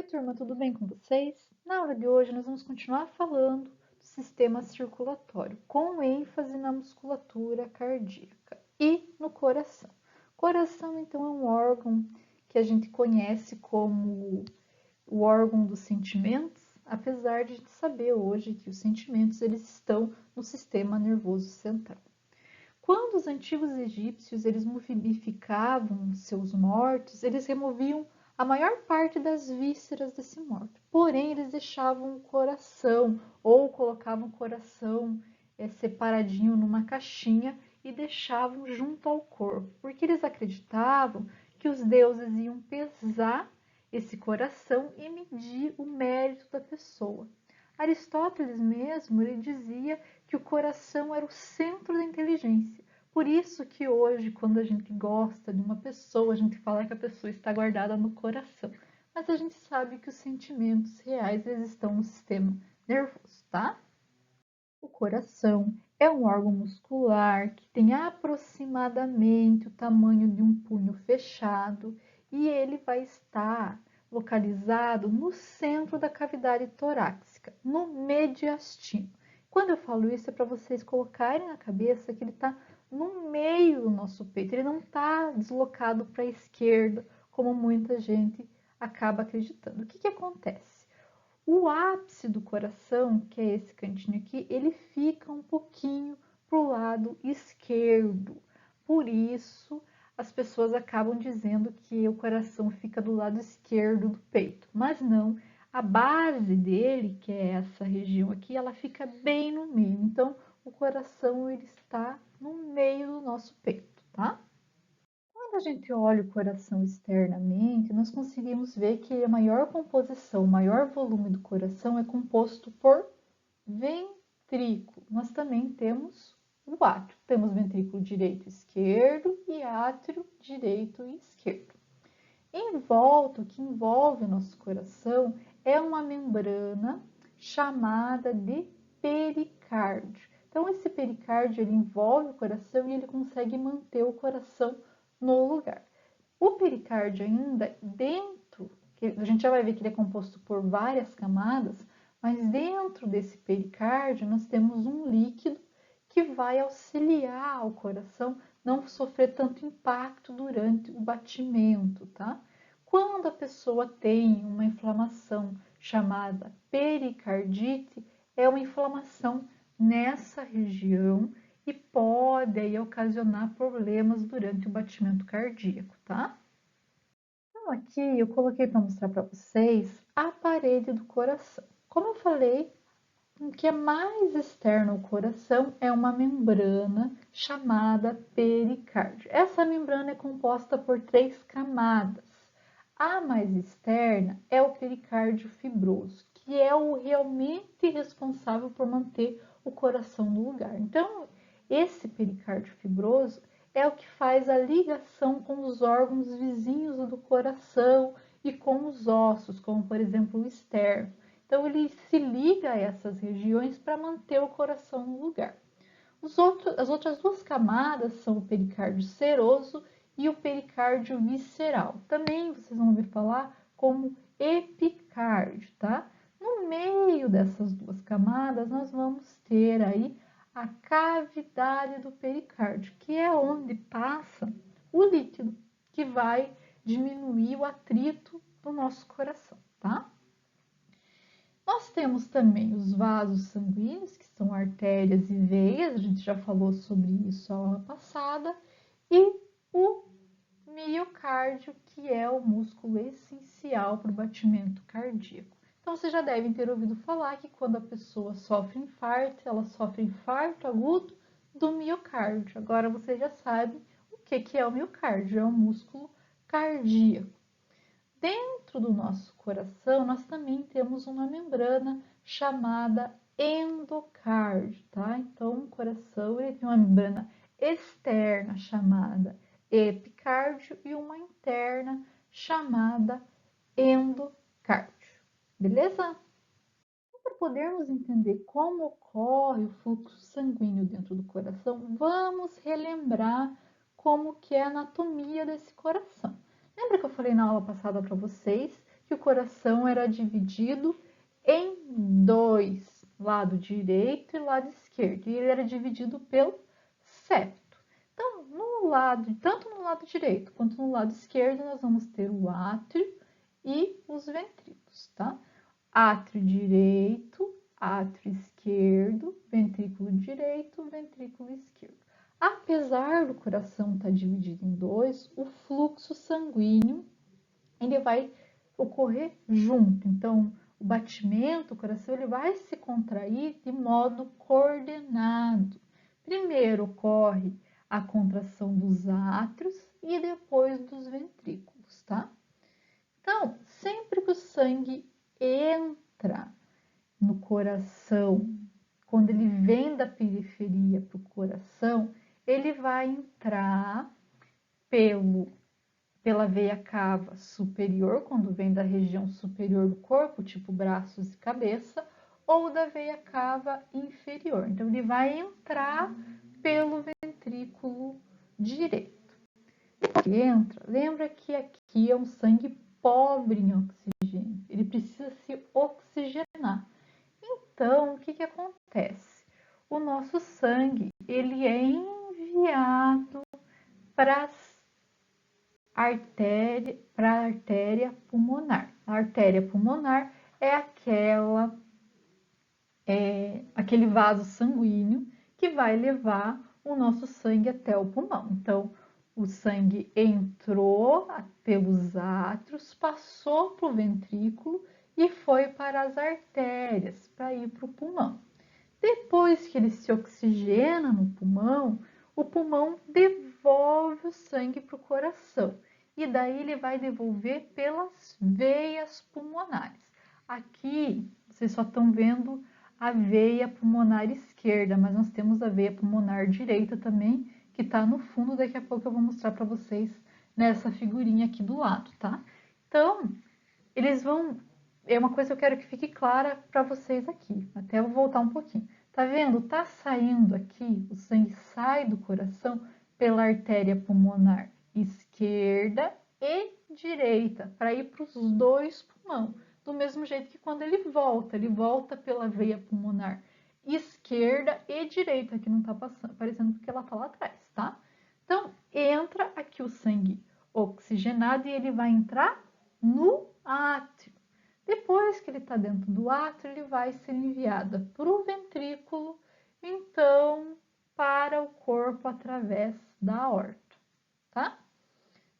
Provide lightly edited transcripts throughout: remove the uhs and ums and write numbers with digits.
Oi, turma, tudo bem com vocês? Na aula de hoje, nós vamos continuar falando do sistema circulatório, com ênfase na musculatura cardíaca e no coração. Coração, então, é um órgão que a gente conhece como o órgão dos sentimentos, apesar de a gente saber hoje que os sentimentos eles estão no sistema nervoso central. Quando os antigos egípcios eles mumificavam seus mortos, eles removiam a maior parte das vísceras desse morto. Porém, eles deixavam o coração ou colocavam o coração separadinho numa caixinha e deixavam junto ao corpo, porque eles acreditavam que os deuses iam pesar esse coração e medir o mérito da pessoa. Aristóteles mesmo, ele dizia que o coração era o centro da inteligência. Por isso que hoje, quando a gente gosta de uma pessoa, a gente fala que a pessoa está guardada no coração. Mas a gente sabe que os sentimentos reais eles estão no sistema nervoso, tá? O coração é um órgão muscular que tem aproximadamente o tamanho de um punho fechado e ele vai estar localizado no centro da cavidade torácica, no mediastino. Quando eu falo isso é para vocês colocarem na cabeça que ele está no meio do nosso peito, ele não está deslocado para a esquerda, como muita gente acaba acreditando. O que acontece? O ápice do coração, que é esse cantinho aqui, ele fica um pouquinho para o lado esquerdo. Por isso, as pessoas acabam dizendo que o coração fica do lado esquerdo do peito. Mas não, a base dele, que é essa região aqui, ela fica bem no meio. Então, o coração ele está no meio do nosso peito, tá? Quando a gente olha o coração externamente, nós conseguimos ver que a maior composição, o maior volume do coração é composto por ventrículo. Nós também temos o átrio. Temos ventrículo direito e esquerdo e átrio direito e esquerdo. Em volta, o que envolve o nosso coração é uma membrana chamada de pericárdio. Então, esse pericárdio ele envolve o coração e ele consegue manter o coração no lugar. O pericárdio ainda dentro, a gente já vai ver que ele é composto por várias camadas, mas dentro desse pericárdio nós temos um líquido que vai auxiliar o coração não sofrer tanto impacto durante o batimento, tá? Quando a pessoa tem uma inflamação chamada pericardite, é uma inflamação nessa região e pode aí ocasionar problemas durante o batimento cardíaco, tá? Então, aqui eu coloquei para mostrar para vocês a parede do coração. Como eu falei, o que é mais externo ao coração é uma membrana chamada pericárdio. Essa membrana é composta por 3 camadas. A mais externa é o pericárdio fibroso, que é o realmente responsável por manter o coração no lugar. Então, esse pericárdio fibroso é o que faz a ligação com os órgãos vizinhos do coração e com os ossos, como por exemplo o externo. Então, ele se liga a essas regiões para manter o coração no lugar. As outras 2 camadas são o pericárdio seroso e o pericárdio visceral. Também vocês vão ouvir falar como epicárdio, tá? No meio dessas 2 camadas, nós vamos ter aí a cavidade do pericárdio, que é onde passa o líquido, que vai diminuir o atrito do nosso coração, tá? Nós temos também os vasos sanguíneos, que são artérias e veias, a gente já falou sobre isso a aula passada, e o miocárdio, que é o músculo essencial para o batimento cardíaco. Então, vocês já devem ter ouvido falar que quando a pessoa sofre infarto, ela sofre infarto agudo do miocárdio. Agora, vocês já sabem o que é o miocárdio, é o músculo cardíaco. Dentro do nosso coração, nós também temos uma membrana chamada endocárdio, tá? Então, o coração ele tem uma membrana externa chamada epicárdio e uma interna chamada endocárdio, beleza? Então, para podermos entender como ocorre o fluxo sanguíneo dentro do coração, vamos relembrar como que é a anatomia desse coração. Lembra que eu falei na aula passada para vocês que o coração era dividido em dois, lado direito e lado esquerdo, e ele era dividido pelo septo. Então, tanto no lado direito quanto no lado esquerdo, nós vamos ter o átrio e os ventrículos, tá? Átrio direito, átrio esquerdo, ventrículo direito, ventrículo esquerdo. Apesar do coração estar dividido em dois, o fluxo sanguíneo ele vai ocorrer junto. Então, o batimento, o coração, ele vai se contrair de modo coordenado. Primeiro ocorre a contração dos átrios e depois dos ventrículos, tá? Então, sempre que o sangue entra no coração, quando ele vem da periferia para o coração, ele vai entrar pela veia cava superior, quando vem da região superior do corpo, tipo braços e cabeça, ou da veia cava inferior. Então, ele vai entrar pelo ventrículo direito. Ele entra, lembra que aqui é um sangue pobre em oxigênio, ele precisa se oxigenar. Então, o que acontece? O nosso sangue, ele é enviado para a artéria pulmonar. A artéria pulmonar é aquele vaso sanguíneo que vai levar o nosso sangue até o pulmão. Então, o sangue entrou pelos átrios, passou para o ventrículo e foi para as artérias, para ir para o pulmão. Depois que ele se oxigena no pulmão, o pulmão devolve o sangue para o coração. E daí ele vai devolver pelas veias pulmonares. Aqui, vocês só estão vendo a veia pulmonar esquerda, mas nós temos a veia pulmonar direita também, que está no fundo. Daqui a pouco eu vou mostrar para vocês nessa figurinha aqui do lado, tá? Então, eles vão... É uma coisa que eu quero que fique clara para vocês aqui. Até eu vou voltar um pouquinho. Tá vendo? Tá saindo aqui, o sangue sai do coração pela artéria pulmonar esquerda e direita, para ir para os dois pulmões. Do mesmo jeito que quando ele volta pela veia pulmonar esquerda e direita, que não está aparecendo porque ela está lá atrás, tá? Então, entra aqui o sangue oxigenado e ele vai entrar no átrio. Depois que ele está dentro do átrio, ele vai ser enviado para o ventrículo, então para o corpo através da aorta, tá?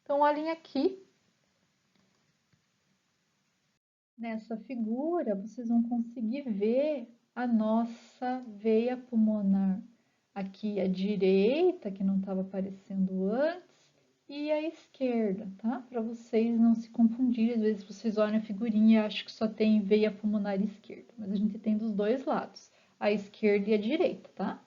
Então, olhem aqui. Nessa figura, vocês vão conseguir ver a nossa veia pulmonar. Aqui a direita, que não estava aparecendo antes, e a esquerda, tá? Para vocês não se confundirem, às vezes vocês olham a figurinha e acham que só tem veia pulmonar esquerda, mas a gente tem dos dois lados, a esquerda e a direita, tá?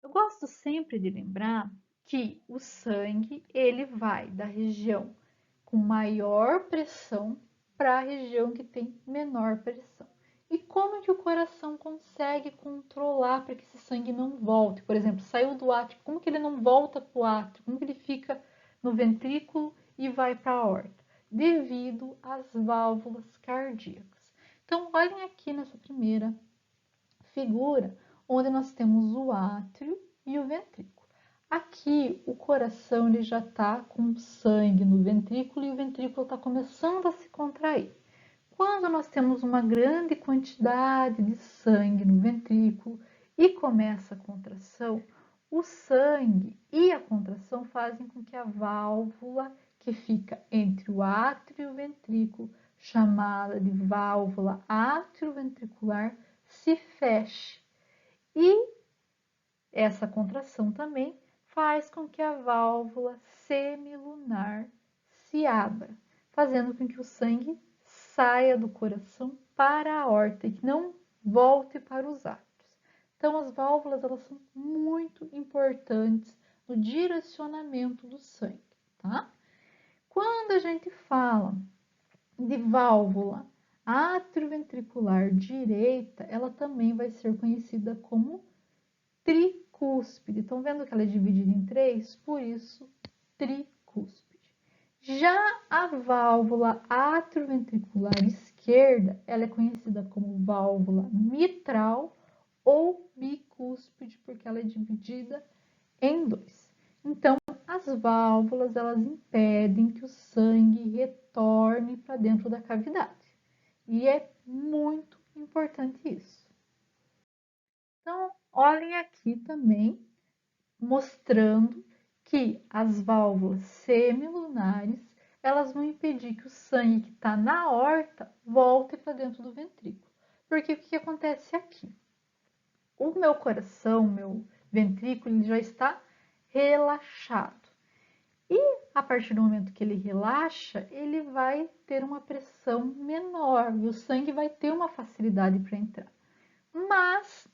Eu gosto sempre de lembrar que o sangue, ele vai da região com maior pressão para a região que tem menor pressão. E como que o coração consegue controlar para que esse sangue não volte? Por exemplo, saiu do átrio, como que ele não volta para o átrio? Como que ele fica no ventrículo e vai para a aorta? Devido às válvulas cardíacas. Então, olhem aqui nessa primeira figura, onde nós temos o átrio e o ventrículo. Aqui, o coração ele já está com sangue no ventrículo e o ventrículo está começando a se contrair. Quando nós temos uma grande quantidade de sangue no ventrículo e começa a contração, o sangue e a contração fazem com que a válvula que fica entre o átrio e o ventrículo, chamada de válvula atrioventricular, se feche. E essa contração também faz com que a válvula semilunar se abra, fazendo com que o sangue saia do coração para a aorta e que não volte para os átrios. Então, as válvulas elas são muito importantes no direcionamento do sangue, tá? Quando a gente fala de válvula atrioventricular direita, ela também vai ser conhecida como tricúspide. Estão vendo que ela é dividida em três? Por isso, tricúspide. Já a válvula atrioventricular esquerda, ela é conhecida como válvula mitral ou bicúspide, porque ela é dividida em dois. Então, as válvulas, elas impedem que o sangue retorne para dentro da cavidade. E é muito importante isso. Então, olhem aqui também, mostrando que as válvulas semilunares, elas vão impedir que o sangue que está na aorta volte para dentro do ventrículo. Porque o que acontece aqui? O meu coração, meu ventrículo, ele já está relaxado. E a partir do momento que ele relaxa, ele vai ter uma pressão menor e o sangue vai ter uma facilidade para entrar. Mas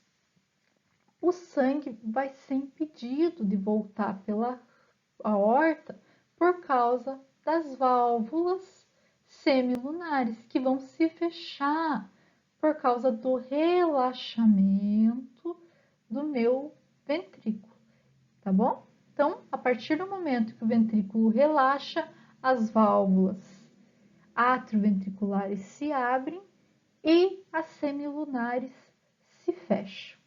o sangue vai ser impedido de voltar pela aorta por causa das válvulas semilunares, que vão se fechar por causa do relaxamento do meu ventrículo, tá bom? Então, a partir do momento que o ventrículo relaxa, as válvulas atrioventriculares se abrem e as semilunares se fecham.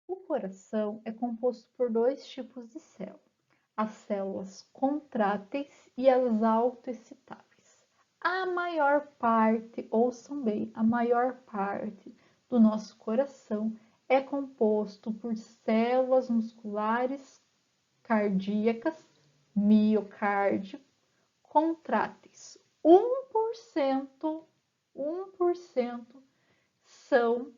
O coração é composto por dois tipos de células: as células contráteis e as autoexcitáveis. A maior parte, ouçam bem, a maior parte do nosso coração é composto por células musculares cardíacas, miocárdio, contráteis. 1% são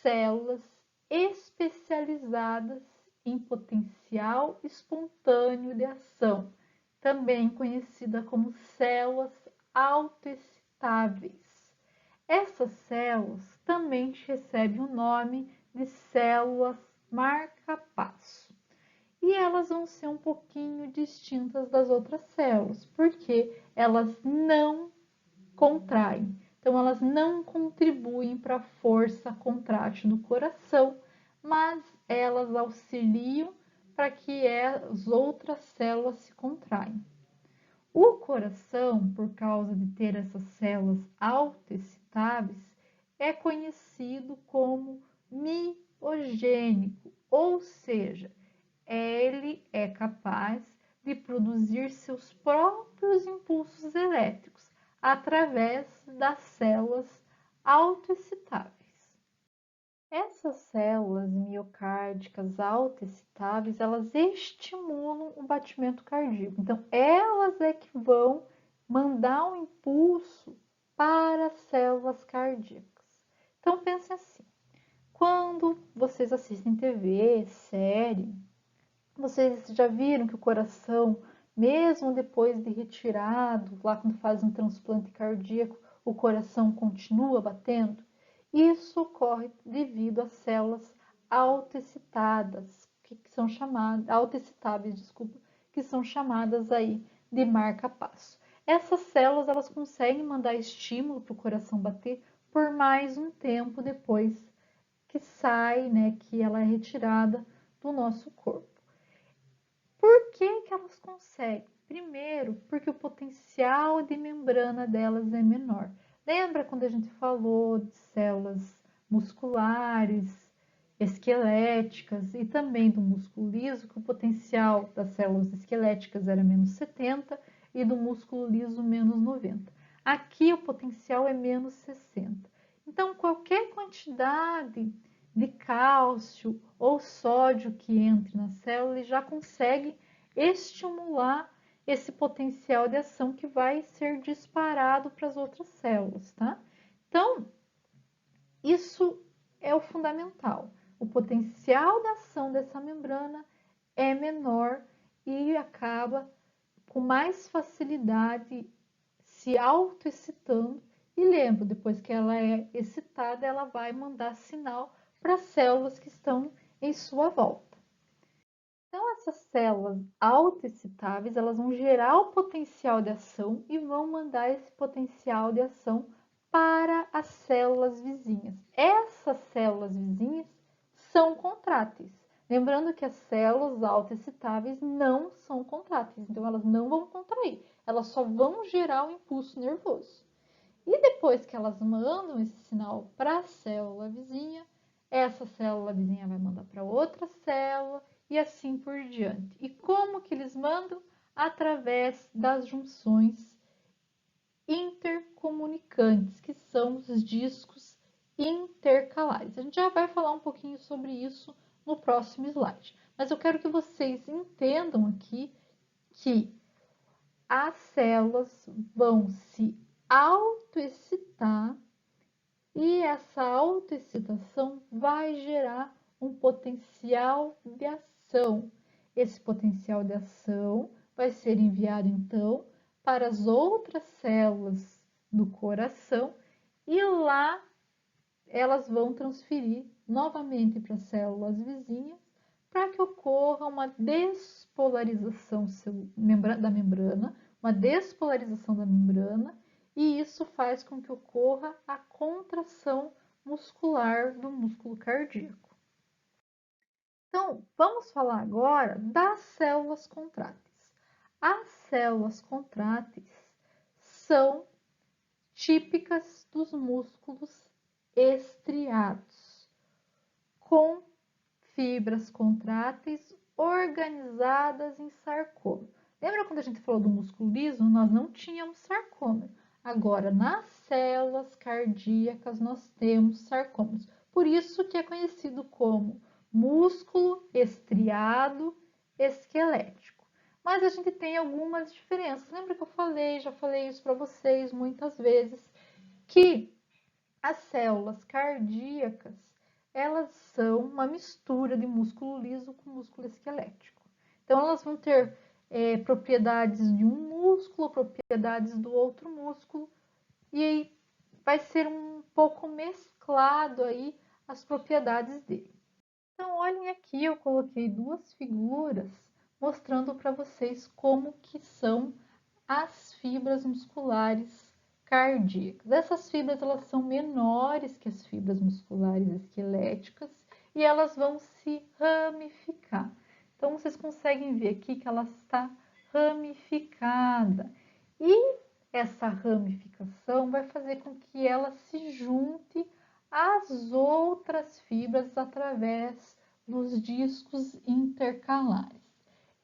células especializadas em potencial espontâneo de ação, também conhecida como células autoexcitáveis. Essas células também recebem o nome de células marca-passo. E elas vão ser um pouquinho distintas das outras células, porque elas não contraem. Então, elas não contribuem para a força contrátil do coração, mas elas auxiliam para que as outras células se contraem. O coração, por causa de ter essas células autoexcitáveis, é conhecido como miogênico, ou seja, ele é capaz de produzir seus próprios impulsos elétricos através das células autoexcitáveis. Essas células miocárdicas autoexcitáveis, elas estimulam o batimento cardíaco. Então, elas é que vão mandar um impulso para as células cardíacas. Então, pense assim, quando vocês assistem TV, série, vocês já viram que o coração, mesmo depois de retirado, lá quando faz um transplante cardíaco, o coração continua batendo? Isso ocorre devido às células autoexcitadas, que são chamadas, autoexcitáveis, desculpa, que são chamadas aí de marca-passo. Essas células, elas conseguem mandar estímulo para o coração bater por mais um tempo depois que sai, né, que ela é retirada do nosso corpo. Por que que elas conseguem? Primeiro, porque o potencial de membrana delas é menor. Lembra quando a gente falou de células musculares, esqueléticas e também do músculo liso, que o potencial das células esqueléticas era menos 70 e do músculo liso menos 90. Aqui o potencial é menos 60. Então, qualquer quantidade de cálcio ou sódio que entre na célula, ele já consegue estimular esse potencial de ação que vai ser disparado para as outras células, tá? Então, isso é o fundamental. O potencial de ação dessa membrana é menor e acaba com mais facilidade se autoexcitando. E lembra, depois que ela é excitada, ela vai mandar sinal para as células que estão em sua volta. Então, essas células autoexcitáveis, elas vão gerar o potencial de ação e vão mandar esse potencial de ação para as células vizinhas. Essas células vizinhas são contráteis. Lembrando que as células autoexcitáveis não são contráteis, então elas não vão contrair, elas só vão gerar o impulso nervoso. E depois que elas mandam esse sinal para a célula vizinha, essa célula vizinha vai mandar para outra célula e assim por diante. E como que eles mandam? Através das junções intercomunicantes, que são os discos intercalares. A gente já vai falar um pouquinho sobre isso no próximo slide. Mas eu quero que vocês entendam aqui que as células vão se autoexcitar e essa autoexcitação vai gerar um potencial de ação. Esse potencial de ação vai ser enviado então para as outras células do coração e lá elas vão transferir novamente para as células vizinhas para que ocorra uma despolarização da membrana, e isso faz com que ocorra a contração muscular do músculo cardíaco. Então, vamos falar agora das células contráteis. As células contráteis são típicas dos músculos estriados, com fibras contráteis organizadas em sarcômero. Lembra quando a gente falou do músculo liso? Nós não tínhamos sarcômero. Agora, nas células cardíacas, nós temos sarcômeros. Por isso que é conhecido como músculo estriado esquelético. Mas a gente tem algumas diferenças. Lembra que já falei isso para vocês muitas vezes, que as células cardíacas, elas são uma mistura de músculo liso com músculo esquelético. Então, elas vão ter propriedades de um músculo, propriedades do outro músculo, e aí vai ser um pouco mesclado aí as propriedades dele. Então, olhem aqui, eu coloquei duas figuras mostrando para vocês como que são as fibras musculares cardíacas. Essas fibras, elas são menores que as fibras musculares esqueléticas e elas vão se ramificar. Então, vocês conseguem ver aqui que ela está ramificada. E essa ramificação vai fazer com que ela se junte às outras fibras através dos discos intercalares.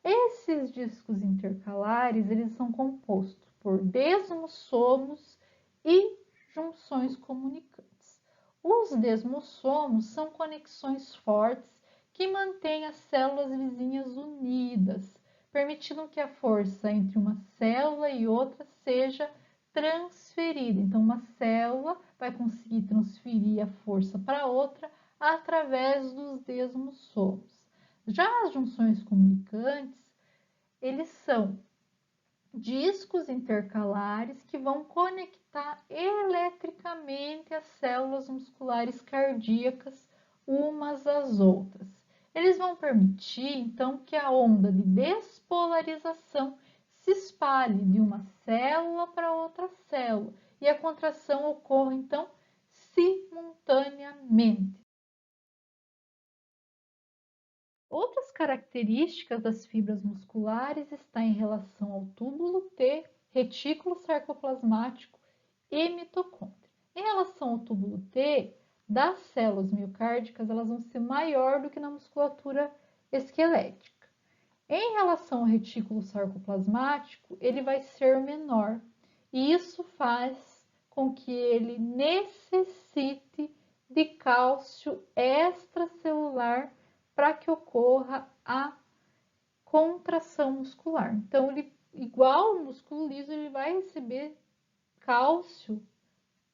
Esses discos intercalares, eles são compostos por desmossomos e junções comunicantes. Os desmossomos são conexões fortes que mantêm as células vizinhas unidas, permitindo que a força entre uma célula e outra seja transferida. Então, uma célula vai conseguir transferir a força para outra através dos desmossomos. Já as junções comunicantes, eles são discos intercalares que vão conectar eletricamente as células musculares cardíacas umas às outras. Eles vão permitir, então, que a onda de despolarização se espalhe de uma célula para outra célula e a contração ocorra, então, simultaneamente. Outras características das fibras musculares estão em relação ao túbulo T, retículo sarcoplasmático e mitocôndria. Em relação ao túbulo T, das células miocárdicas, elas vão ser maior do que na musculatura esquelética. Em relação ao retículo sarcoplasmático, ele vai ser menor, e isso faz com que ele necessite de cálcio extracelular para que ocorra a contração muscular. Então, ele, igual o músculo liso, ele vai receber cálcio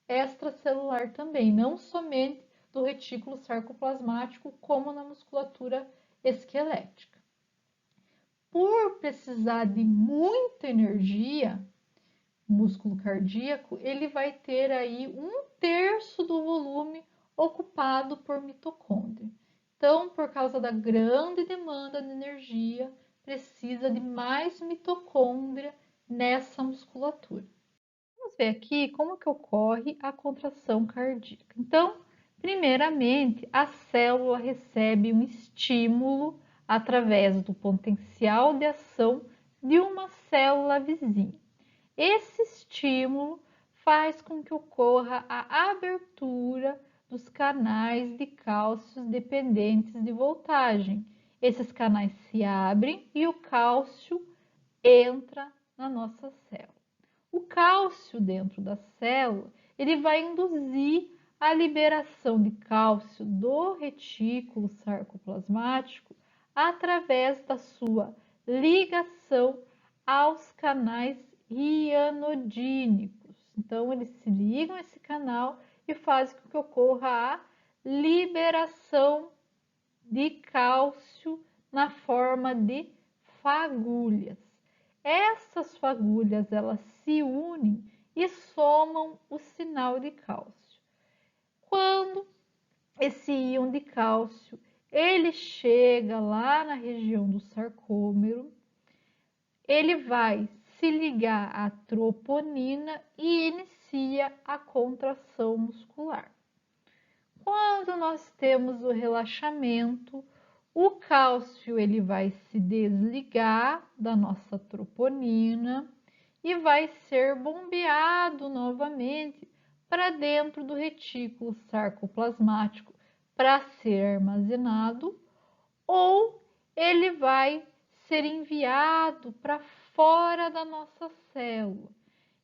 extracelular também, não somente do retículo sarcoplasmático, como na musculatura esquelética. Por precisar de muita energia, o músculo cardíaco, ele vai ter aí 1/3 do volume ocupado por mitocôndria. Então, por causa da grande demanda de energia, precisa de mais mitocôndria nessa musculatura. Vamos ver aqui como que ocorre a contração cardíaca. Então, primeiramente, a célula recebe um estímulo através do potencial de ação de uma célula vizinha. Esse estímulo faz com que ocorra a abertura dos canais de cálcio dependentes de voltagem. Esses canais se abrem e o cálcio entra na nossa célula. O cálcio dentro da célula, ele vai induzir a liberação de cálcio do retículo sarcoplasmático através da sua ligação aos canais rianodínicos. Então, eles se ligam a esse canal e fazem com que ocorra a liberação de cálcio na forma de fagulhas. Essas fagulhas, elas se unem e somam o sinal de cálcio. Quando esse íon de cálcio, ele chega lá na região do sarcômero, ele vai se ligar à troponina e inicia a contração muscular. Quando nós temos o relaxamento, o cálcio ele vai se desligar da nossa troponina e vai ser bombeado novamente para dentro do retículo sarcoplasmático para ser armazenado, ou ele vai ser enviado para fora da nossa célula.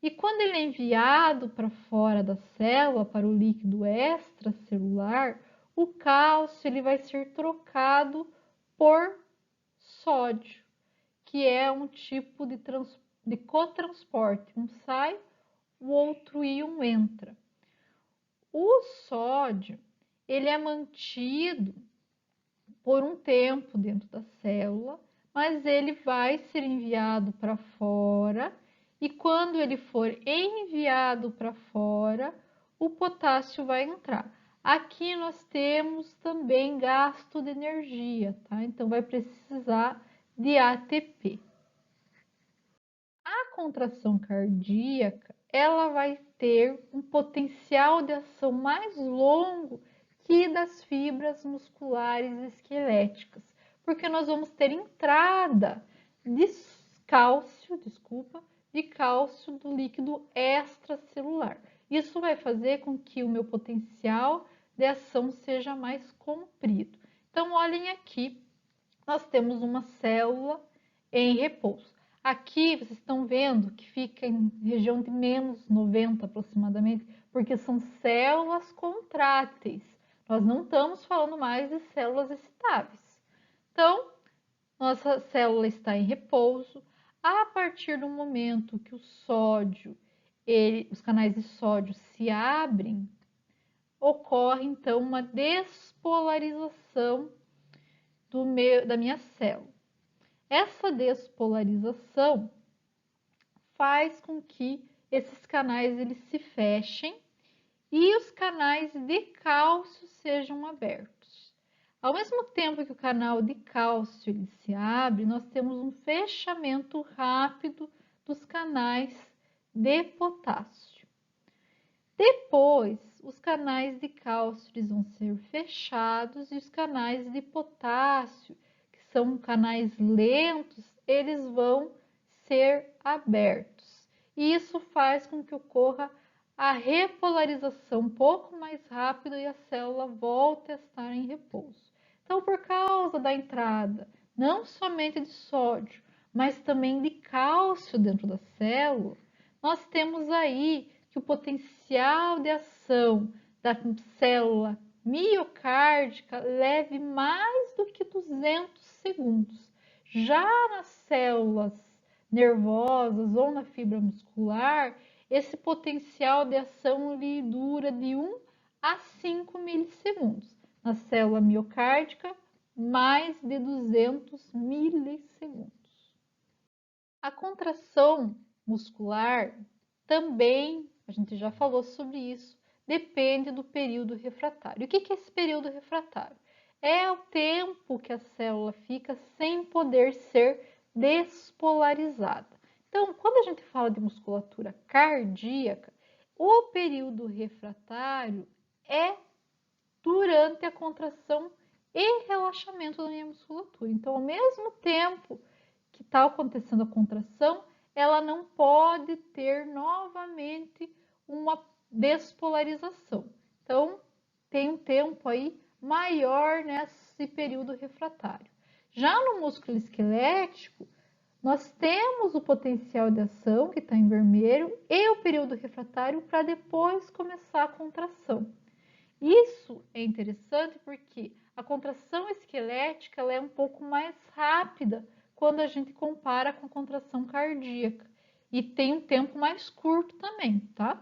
E quando ele é enviado para fora da célula, para o líquido extracelular, o cálcio ele vai ser trocado por sódio, que é um tipo de cotransporte. Um sai, o outro íon entra. O sódio ele é mantido por um tempo dentro da célula, mas ele vai ser enviado para fora. E quando ele for enviado para fora, o potássio vai entrar. Aqui nós temos também gasto de energia, tá? Então vai precisar de ATP. A contração cardíaca, ela vai ter um potencial de ação mais longo que das fibras musculares esqueléticas, porque nós vamos ter entrada de cálcio do líquido extracelular. Isso vai fazer com que o meu potencial de ação seja mais comprido. Então, olhem aqui, nós temos uma célula em repouso. Aqui vocês estão vendo que fica em região de menos 90 aproximadamente, porque são células contráteis. Nós não estamos falando mais de células excitáveis. Então, nossa célula está em repouso. A partir do momento que o sódio, os canais de sódio se abrem, ocorre então uma despolarização da minha célula. Essa despolarização faz com que esses canais eles se fechem e os canais de cálcio sejam abertos. Ao mesmo tempo que o canal de cálcio ele se abre, nós temos um fechamento rápido dos canais de potássio. Depois, os canais de cálcio eles vão ser fechados e os canais de potássio, que são canais lentos, eles vão ser abertos. E isso faz com que ocorra a repolarização um pouco mais rápida e a célula volte a estar em repouso. Então, por causa da entrada não somente de sódio, mas também de cálcio dentro da célula, nós temos aí que o potencial de ação da célula miocárdica leve mais do que 200 segundos. Já nas células nervosas ou na fibra muscular, esse potencial de ação lhe dura de 1 a 5 milissegundos. Na célula miocárdica, mais de 200 milissegundos. A contração muscular também, a gente já falou sobre isso, depende do período refratário. O que é esse período refratário? É o tempo que a célula fica sem poder ser despolarizada. Então, quando a gente fala de musculatura cardíaca, o período refratário é durante a contração e relaxamento da minha musculatura. Então, ao mesmo tempo que está acontecendo a contração, ela não pode ter novamente uma despolarização. Então, tem um tempo aí maior nesse período refratário. Já no músculo esquelético, nós temos o potencial de ação, que está em vermelho, e o período refratário para depois começar a contração. Isso é interessante porque a contração esquelética ela é um pouco mais rápida quando a gente compara com a contração cardíaca. E tem um tempo mais curto também, tá?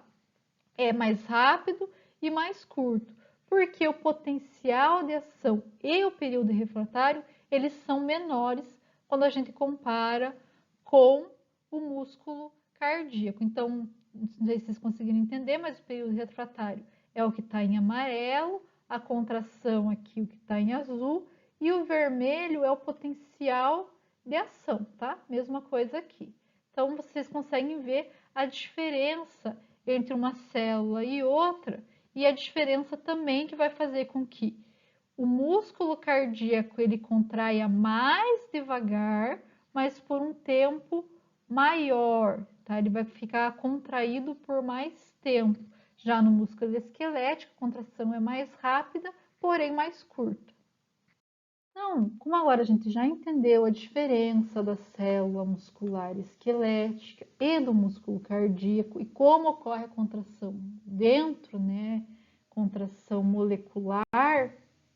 É mais rápido e mais curto, porque o potencial de ação e o período refratário, eles são menores quando a gente compara com o músculo cardíaco. Então, não sei se vocês conseguiram entender, mas o período refratário é o que está em amarelo, a contração aqui o que está em azul, e o vermelho é o potencial de ação, tá? Mesma coisa aqui. Então, vocês conseguem ver a diferença entre uma célula e outra, e a diferença também que vai fazer com que o músculo cardíaco ele contraia mais devagar, mas por um tempo maior, tá? Ele vai ficar contraído por mais tempo. Já no músculo esquelético, a contração é mais rápida, porém mais curta. Então, como agora a gente já entendeu a diferença da célula muscular esquelética e do músculo cardíaco e como ocorre a contração dentro, né, contração molecular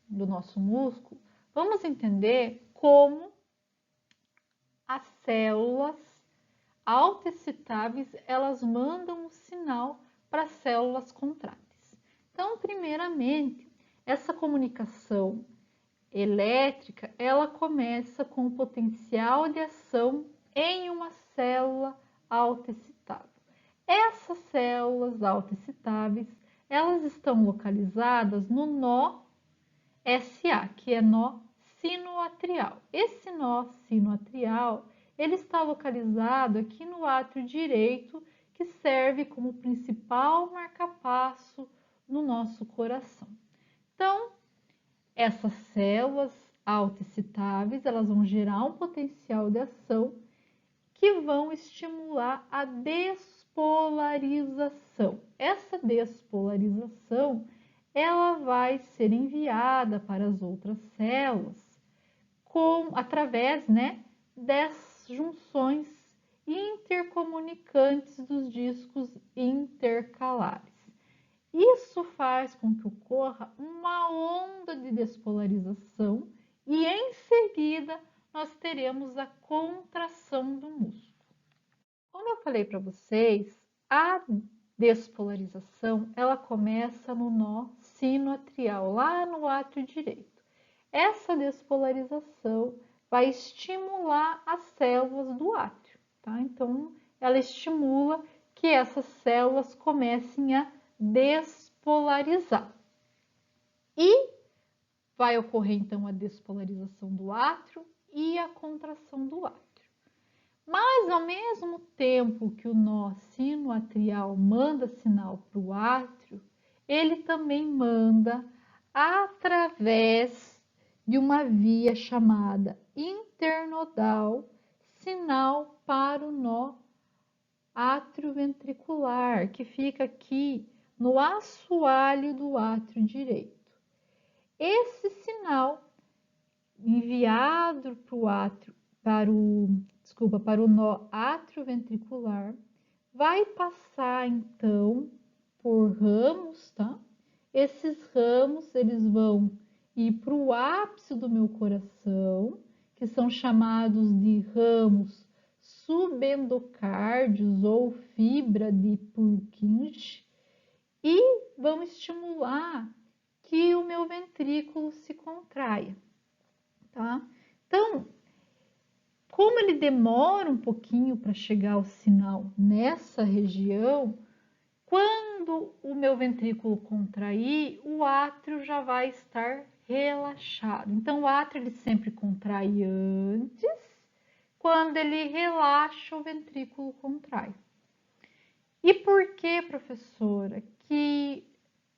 do nosso músculo, vamos entender como as células autoexcitáveis, elas mandam um sinal para as células contráteis. Então, primeiramente, essa comunicação elétrica, ela começa com o potencial de ação em uma célula autoexcitável. Essas células autoexcitáveis, elas estão localizadas no nó SA, que é nó sinoatrial. Esse nó sinoatrial, ele está localizado aqui no átrio direito, que serve como principal marcapasso no nosso coração. Então, essas células autoexcitáveis, elas vão gerar um potencial de ação que vão estimular a despolarização. Essa despolarização, ela vai ser enviada para as outras células através, né, das junções intercomunicantes dos discos intercalares. Isso faz com que ocorra uma onda de despolarização e em seguida nós teremos a contração do músculo. Como eu falei para vocês, a despolarização ela começa no nó sinoatrial, lá no átrio direito. Essa despolarização vai estimular as células do átrio, tá? Então, ela estimula que essas células comecem a despolarizar. E vai ocorrer então a despolarização do átrio e a contração do átrio. Mas ao mesmo tempo que o nó sinoatrial manda sinal para o átrio, ele também manda através de uma via chamada internodal sinal para o nó atrioventricular, que fica aqui no assoalho do átrio direito. Esse sinal enviado para o átrio, para o nó atrioventricular, vai passar então por ramos, tá? Esses ramos, eles vão ir para o ápice do meu coração, que são chamados de ramos subendocárdios ou fibra de Purkinje, e vão estimular que o meu ventrículo se contraia, tá? Então, como ele demora um pouquinho para chegar o sinal nessa região, quando o meu ventrículo contrair, o átrio já vai estar relaxado. Então, o átrio ele sempre contrai antes, quando ele relaxa, o ventrículo contrai. E por que, professora, que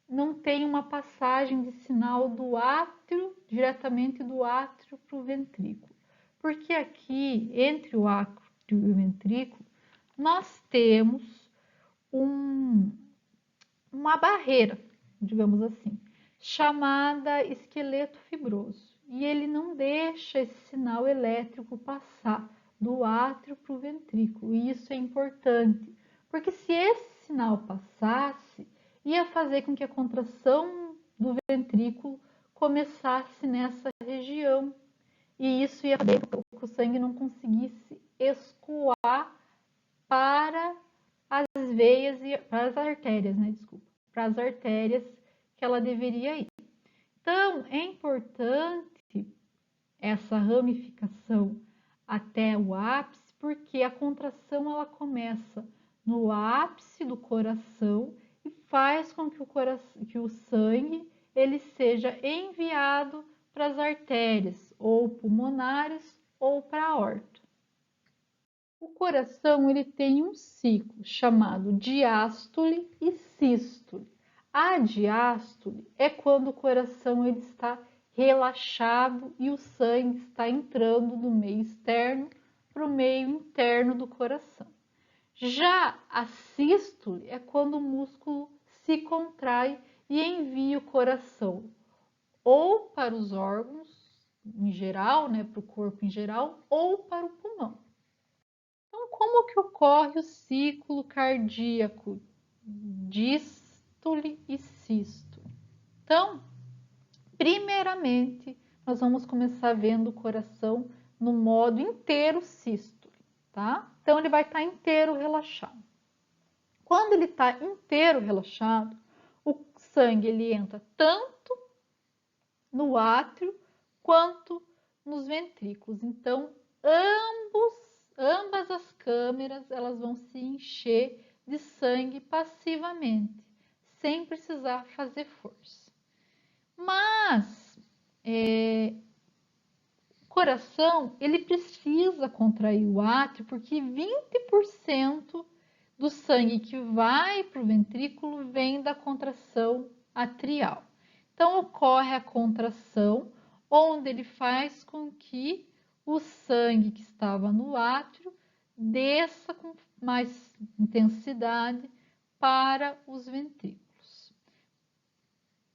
não tem uma passagem de sinal do átrio, diretamente do átrio para o ventrículo? Porque aqui, entre o átrio e o ventrículo, nós temos uma barreira, digamos assim, chamada esqueleto fibroso. E ele não deixa esse sinal elétrico passar do átrio para o ventrículo. E isso é importante, porque se esse sinal passasse, ia fazer com que a contração do ventrículo começasse nessa região. E isso ia fazer com que o sangue não conseguisse escoar para as veias e para as artérias, né? Desculpa, para as artérias que ela deveria ir. Então, é importante essa ramificação até o ápice, porque a contração ela começa no ápice do coração e faz com que o sangue ele seja enviado para as artérias, ou pulmonares, ou para a aorta. O coração ele tem um ciclo chamado diástole e sístole. A diástole é quando o coração ele está relaxado e o sangue está entrando do meio externo para o meio interno do coração. Já a sístole é quando o músculo se contrai e envia o coração ou para os órgãos em geral, né, para o corpo em geral, ou para o pulmão. Então, como que ocorre o ciclo cardíaco dístole e sístole? Então, primeiramente, nós vamos começar vendo o coração no modo inteiro sístole, tá? Então, ele vai estar inteiro relaxado. Quando ele está inteiro relaxado, o sangue ele entra tanto no átrio quanto nos ventrículos. Então, ambas as câmeras elas vão se encher de sangue passivamente, sem precisar fazer força. Mas o coração ele precisa contrair o átrio porque 20% do sangue que vai para o ventrículo vem da contração atrial. Então ocorre a contração, onde ele faz com que o sangue que estava no átrio desça com mais intensidade para os ventrículos.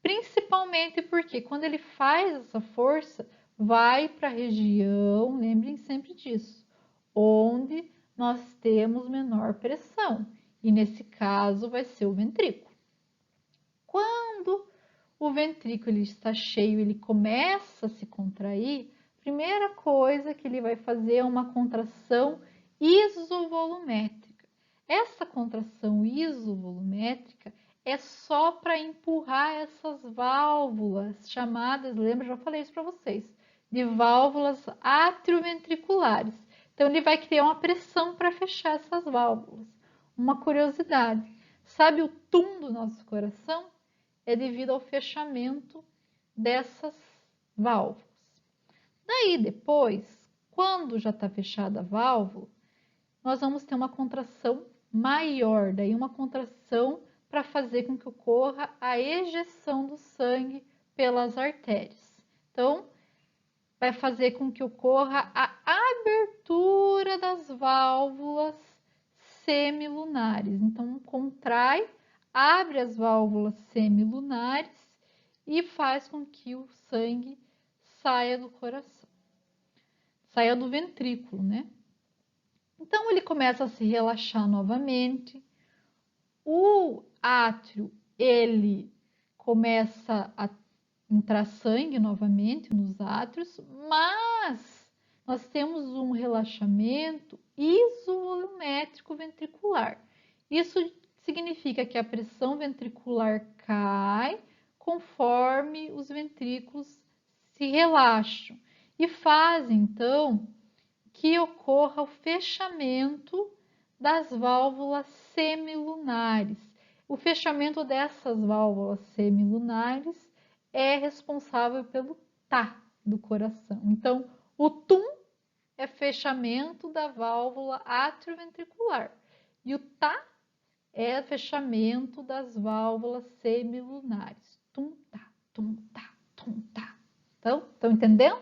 Principalmente porque quando ele faz essa força, vai para a região, lembrem sempre disso, onde nós temos menor pressão. E nesse caso vai ser o ventrículo. Quando o ventrículo ele está cheio, ele começa a se contrair, a primeira coisa que ele vai fazer é uma contração isovolumétrica. Essa contração isovolumétrica é só para empurrar essas válvulas chamadas, lembra, já falei isso para vocês, de válvulas atrioventriculares. Então, ele vai criar uma pressão para fechar essas válvulas. Uma curiosidade, sabe o tum do nosso coração? É devido ao fechamento dessas válvulas. Daí, depois, quando já está fechada a válvula, nós vamos ter uma contração maior, daí uma contração para fazer com que ocorra a ejeção do sangue pelas artérias. Então, vai fazer com que ocorra a abertura das válvulas semilunares. Então, contrai, abre as válvulas semilunares e faz com que o sangue saia do coração, saia do ventrículo, né? Então, ele começa a se relaxar novamente. O átrio, ele começa a entrar sangue novamente nos átrios, mas nós temos um relaxamento isovolumétrico ventricular. Isso significa que a pressão ventricular cai conforme os ventrículos se relaxam e faz então que ocorra o fechamento das válvulas semilunares. O fechamento dessas válvulas semilunares é responsável pelo tá do coração. Então, o tum é fechamento da válvula atrioventricular e o tá é fechamento das válvulas semilunares. Tum tá, tum tá, tum tá. Então, estão entendendo?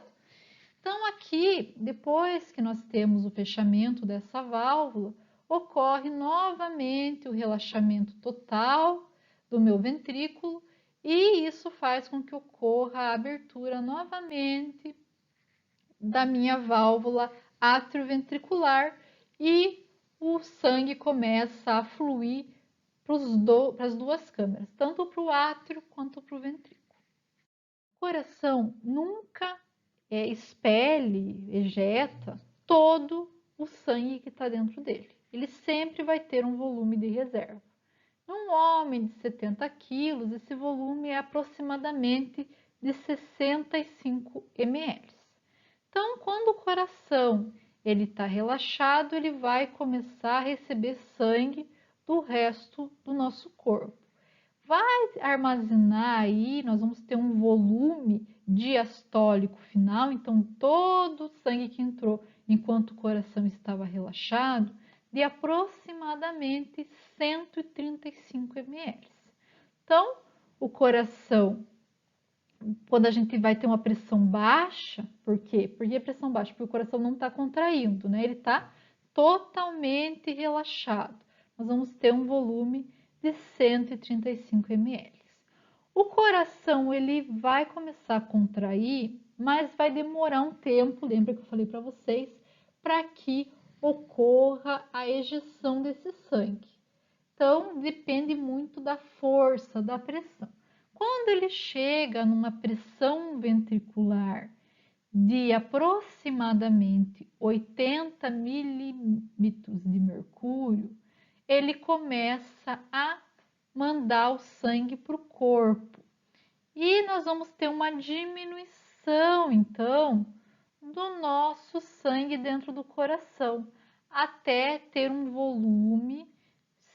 Então, aqui, depois que nós temos o fechamento dessa válvula, ocorre novamente o relaxamento total do meu ventrículo e isso faz com que ocorra a abertura novamente da minha válvula atrioventricular e o sangue começa a fluir para as duas câmeras, tanto para o átrio quanto para o ventrículo. O coração nunca expele, ejeta todo o sangue que está dentro dele. Ele sempre vai ter um volume de reserva. Num homem de 70 quilos, esse volume é aproximadamente de 65 ml. Então, quando o coração ele está relaxado, ele vai começar a receber sangue do resto do nosso corpo. Vai armazenar aí, nós vamos ter um volume diastólico final, então todo o sangue que entrou enquanto o coração estava relaxado, de aproximadamente 135 ml. Então, o coração, quando a gente vai ter uma pressão baixa, por quê? Por que a pressão baixa? Porque o coração não está contraindo, né? Ele está totalmente relaxado. Nós vamos ter um volume de 135 ml. O coração ele vai começar a contrair, mas vai demorar um tempo, lembra que eu falei para vocês, para que ocorra a ejeção desse sangue. Então, depende muito da força, da pressão. Quando ele chega numa pressão ventricular de aproximadamente 80 milímetros de mercúrio, ele começa a mandar o sangue para o corpo. E nós vamos ter uma diminuição, então, do nosso sangue dentro do coração, até ter um volume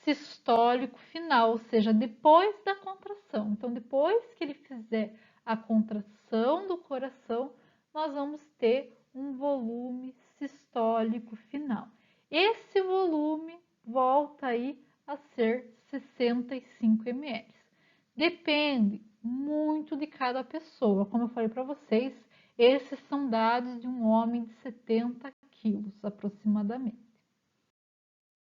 sistólico final, ou seja, depois da contração. Então, depois que ele fizer a contração do coração, nós vamos ter um volume sistólico final. Esse volume volta aí a ser 65 ml. Depende muito de cada pessoa. Como eu falei para vocês, esses são dados de um homem de 70 quilos aproximadamente.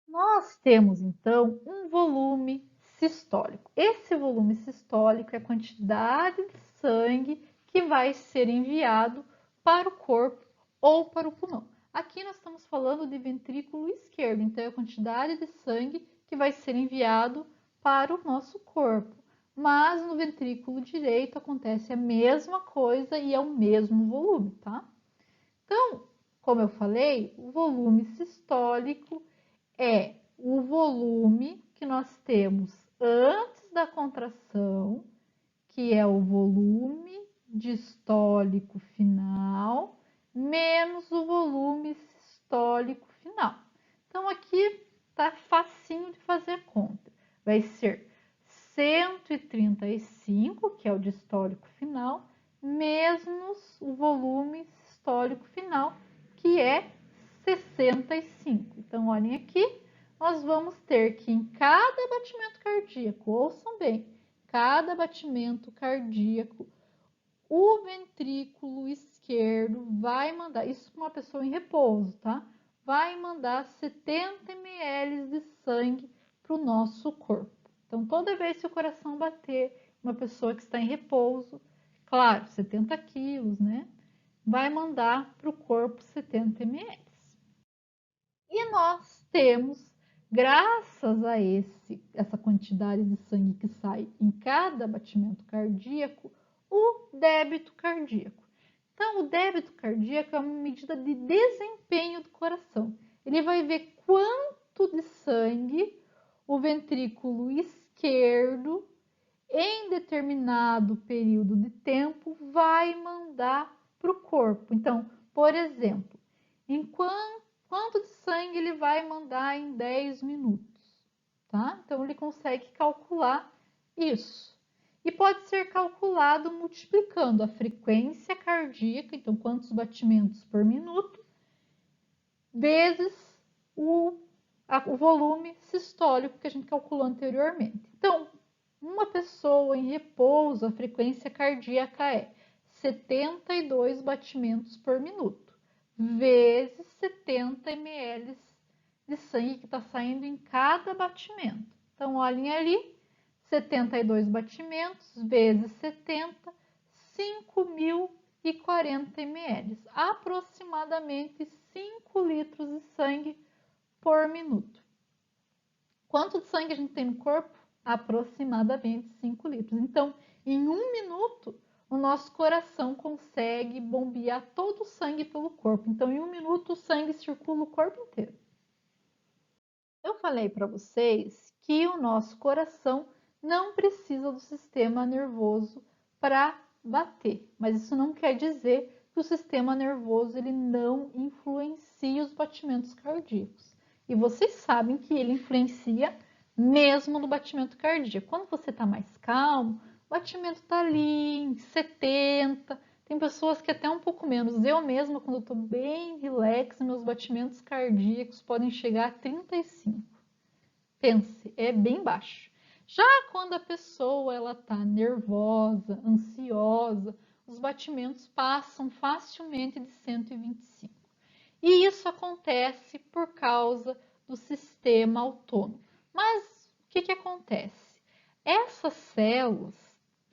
Nós temos então um volume sistólico. Esse volume sistólico é a quantidade de sangue que vai ser enviado para o corpo ou para o pulmão. Aqui nós estamos falando de ventrículo esquerdo, então é a quantidade de sangue que vai ser enviado para o nosso corpo. Mas no ventrículo direito acontece a mesma coisa e é o mesmo volume, tá? Então, como eu falei, o volume sistólico é o volume que nós temos antes da contração, que é o volume distólico final, menos o volume sistólico final. Então, aqui tá facinho de fazer conta. Vai ser 135, que é o distólico final, menos o volume sistólico final, que é 65. Então, olhem aqui, nós vamos ter que em cada batimento cardíaco, ouçam bem, cada batimento cardíaco, o ventrículo esquerdo vai mandar, isso para uma pessoa em repouso, tá? Vai mandar 70 ml de sangue para o nosso corpo. Então, toda vez que o coração bater, uma pessoa que está em repouso, claro, 70 quilos, né? Vai mandar para o corpo 70 ml. E nós temos, graças a essa quantidade de sangue que sai em cada batimento cardíaco, o débito cardíaco. Então, o débito cardíaco é uma medida de desempenho do coração. Ele vai ver quanto de sangue o ventrículo esquerdo, em determinado período de tempo, vai mandar para o corpo. Então, por exemplo, quanto de sangue ele vai mandar em 10 minutos, tá? Então, ele consegue calcular isso. E pode ser calculado multiplicando a frequência cardíaca, então quantos batimentos por minuto, vezes o volume sistólico que a gente calculou anteriormente. Então, uma pessoa em repouso, a frequência cardíaca é 72 batimentos por minuto, vezes 70 ml de sangue que está saindo em cada batimento. Então, olhem ali, 72 batimentos vezes 70, 5.040 ml, aproximadamente 5 litros de sangue por minuto. Quanto de sangue a gente tem no corpo? Aproximadamente 5 litros. Então, em 1 minuto, o nosso coração consegue bombear todo o sangue pelo corpo. Então, em 1 minuto, o sangue circula o corpo inteiro. Eu falei para vocês que o nosso coração não precisa do sistema nervoso para bater, mas isso não quer dizer que o sistema nervoso ele não influencia os batimentos cardíacos. E vocês sabem que ele influencia mesmo no batimento cardíaco. Quando você está mais calmo, o batimento está ali em 70. Tem pessoas que até um pouco menos. Eu mesma, quando eu estou bem relax, meus batimentos cardíacos podem chegar a 35. Pense, é bem baixo. Já quando a pessoa ela está nervosa, ansiosa, os batimentos passam facilmente de 125. E isso acontece por causa do sistema autônomo. Mas o que acontece? Essas células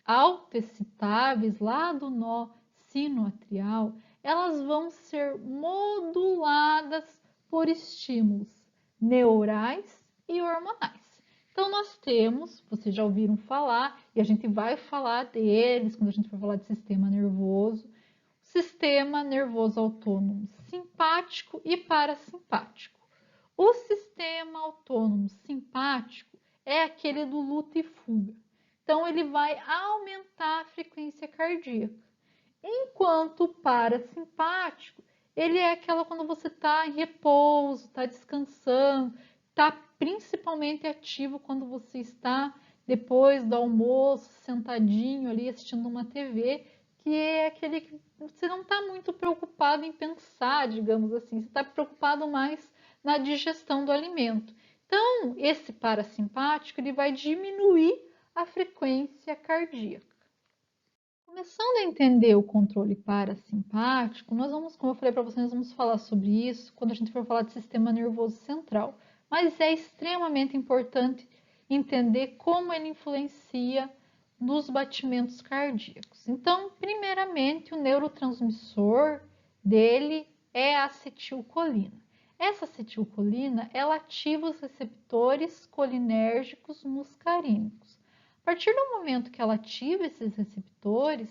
autoexcitáveis lá do nó sinoatrial, elas vão ser moduladas por estímulos neurais e hormonais. Então, nós temos, vocês já ouviram falar, e a gente vai falar deles quando a gente for falar de sistema nervoso, sistema nervoso autônomo simpático e parasimpático. O sistema autônomo simpático é aquele do luta e fuga. Então, ele vai aumentar a frequência cardíaca. Enquanto o parasimpático, ele é aquela quando você está em repouso, está descansando, está principalmente ativo quando você está depois do almoço, sentadinho ali assistindo uma TV, que é aquele que você não está muito preocupado em pensar, digamos assim, você está preocupado mais na digestão do alimento. Então, esse parasimpático ele vai diminuir a frequência cardíaca. Começando a entender o controle parasimpático, nós vamos, como eu falei para vocês, nós vamos falar sobre isso quando a gente for falar de sistema nervoso central. Mas é extremamente importante entender como ele influencia nos batimentos cardíacos. Então, primeiramente, o neurotransmissor dele é a acetilcolina. Essa acetilcolina, ela ativa os receptores colinérgicos muscarínicos. A partir do momento que ela ativa esses receptores,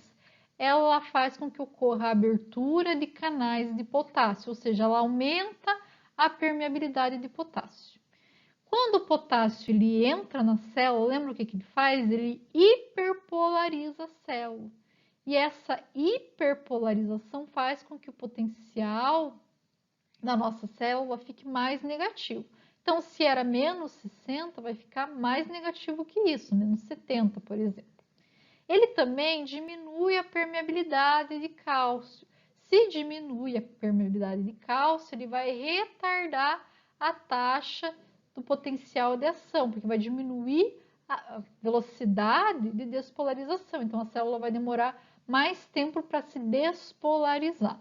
ela faz com que ocorra a abertura de canais de potássio, ou seja, ela aumenta a permeabilidade de potássio. Quando o potássio ele entra na célula, lembra o que ele faz? Ele hiperpolariza a célula. E essa hiperpolarização faz com que o potencial da nossa célula fique mais negativo. Então, se era menos 60, vai ficar mais negativo que isso, menos 70, por exemplo. Ele também diminui a permeabilidade de cálcio. Se diminui a permeabilidade de cálcio, ele vai retardar a taxa do potencial de ação, porque vai diminuir a velocidade de despolarização. Então, a célula vai demorar mais tempo para se despolarizar.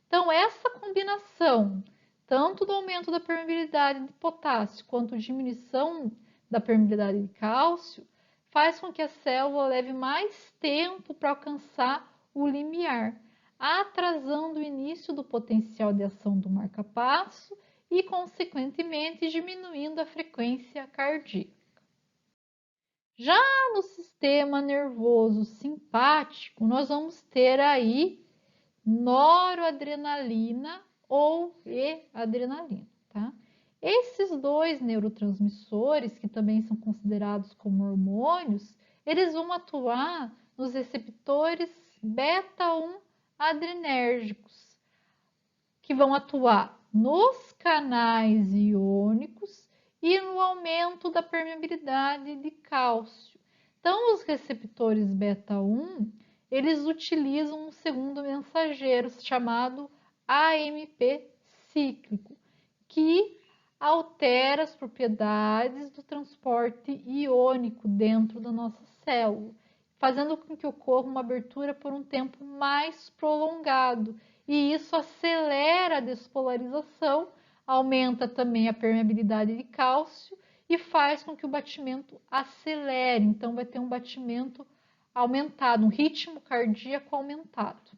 Então, essa combinação, tanto do aumento da permeabilidade de potássio quanto diminuição da permeabilidade de cálcio, faz com que a célula leve mais tempo para alcançar o limiar, atrasando o início do potencial de ação do marca-passo e, consequentemente, diminuindo a frequência cardíaca. Já no sistema nervoso simpático, nós vamos ter aí noradrenalina ou e-adrenalina, tá? Esses dois neurotransmissores, que também são considerados como hormônios, eles vão atuar nos receptores beta-1 adrenérgicos, que vão atuar nos canais iônicos e no aumento da permeabilidade de cálcio. Então, os receptores beta-1, eles utilizam um segundo mensageiro chamado AMP cíclico, que altera as propriedades do transporte iônico dentro da nossa célula, fazendo com que ocorra uma abertura por um tempo mais prolongado. E isso acelera a despolarização, aumenta também a permeabilidade de cálcio e faz com que o batimento acelere. Então, vai ter um batimento aumentado, um ritmo cardíaco aumentado.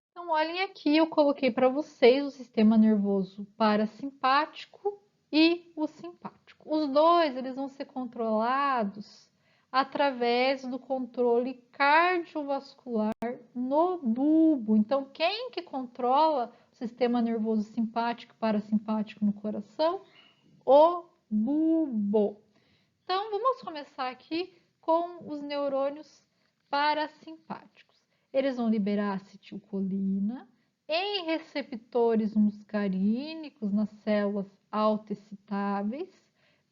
Então, olhem aqui, eu coloquei para vocês o sistema nervoso parasimpático e o simpático. Os dois, eles vão ser controlados através do controle cardiovascular no bulbo. Então, quem que controla o sistema nervoso simpático e parasimpático no coração? O bulbo. Então, vamos começar aqui com os neurônios parasimpáticos. Eles vão liberar acetilcolina em receptores muscarínicos nas células autoexcitáveis,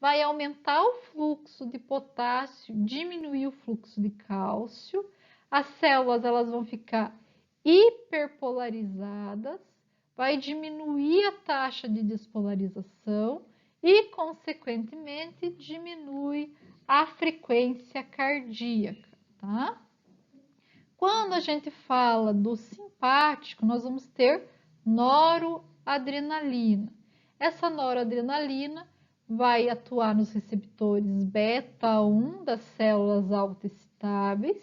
vai aumentar o fluxo de potássio, diminuir o fluxo de cálcio, as células elas vão ficar hiperpolarizadas, vai diminuir a taxa de despolarização e, consequentemente, diminui a frequência cardíaca, tá? Quando a gente fala do simpático, nós vamos ter noradrenalina. Essa noradrenalina vai atuar nos receptores beta-1 das células autoexcitáveis.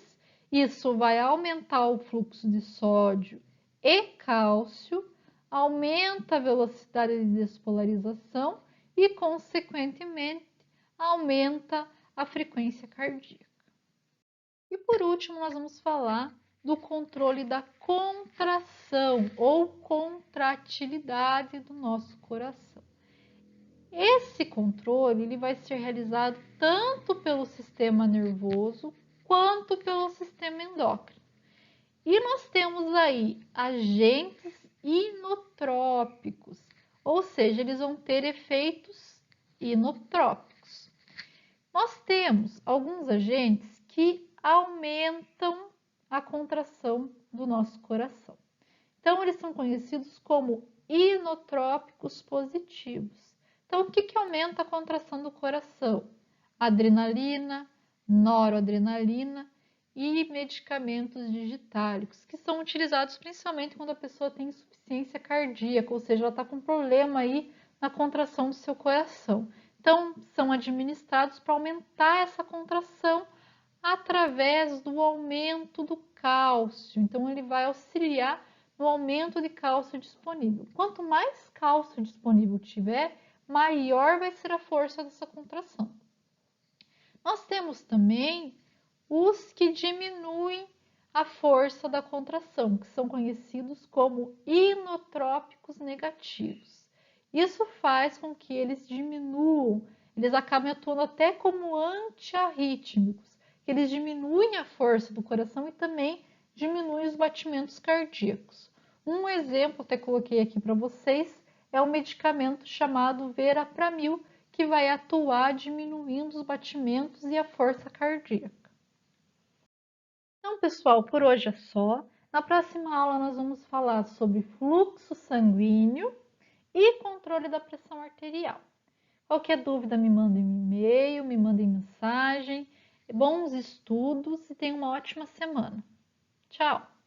Isso vai aumentar o fluxo de sódio e cálcio, aumenta a velocidade de despolarização e, consequentemente, aumenta a frequência cardíaca. E por último, nós vamos falar do controle da contração ou contratilidade do nosso coração. Esse controle ele vai ser realizado tanto pelo sistema nervoso quanto pelo sistema endócrino. E nós temos aí agentes inotrópicos, ou seja, eles vão ter efeitos inotrópicos. Nós temos alguns agentes que aumentam a contração do nosso coração. Então, eles são conhecidos como inotrópicos positivos. Então, o que aumenta a contração do coração? Adrenalina, noradrenalina e medicamentos digitálicos, que são utilizados principalmente quando a pessoa tem insuficiência cardíaca, ou seja, ela está com problema aí na contração do seu coração. Então, são administrados para aumentar essa contração através do aumento do cálcio. Então, ele vai auxiliar no aumento de cálcio disponível. Quanto mais cálcio disponível tiver, maior vai ser a força dessa contração. Nós temos também os que diminuem a força da contração, que são conhecidos como inotrópicos negativos. Isso faz com que eles diminuam, eles acabem atuando até como antiarrítmicos, que eles diminuem a força do coração e também diminuem os batimentos cardíacos. Um exemplo, até coloquei aqui para vocês, é o medicamento chamado Verapamil, que vai atuar diminuindo os batimentos e a força cardíaca. Então, pessoal, por hoje é só. Na próxima aula nós vamos falar sobre fluxo sanguíneo e controle da pressão arterial. Qualquer dúvida me mandem um e-mail, me mandem mensagem. Bons estudos e tenham uma ótima semana. Tchau!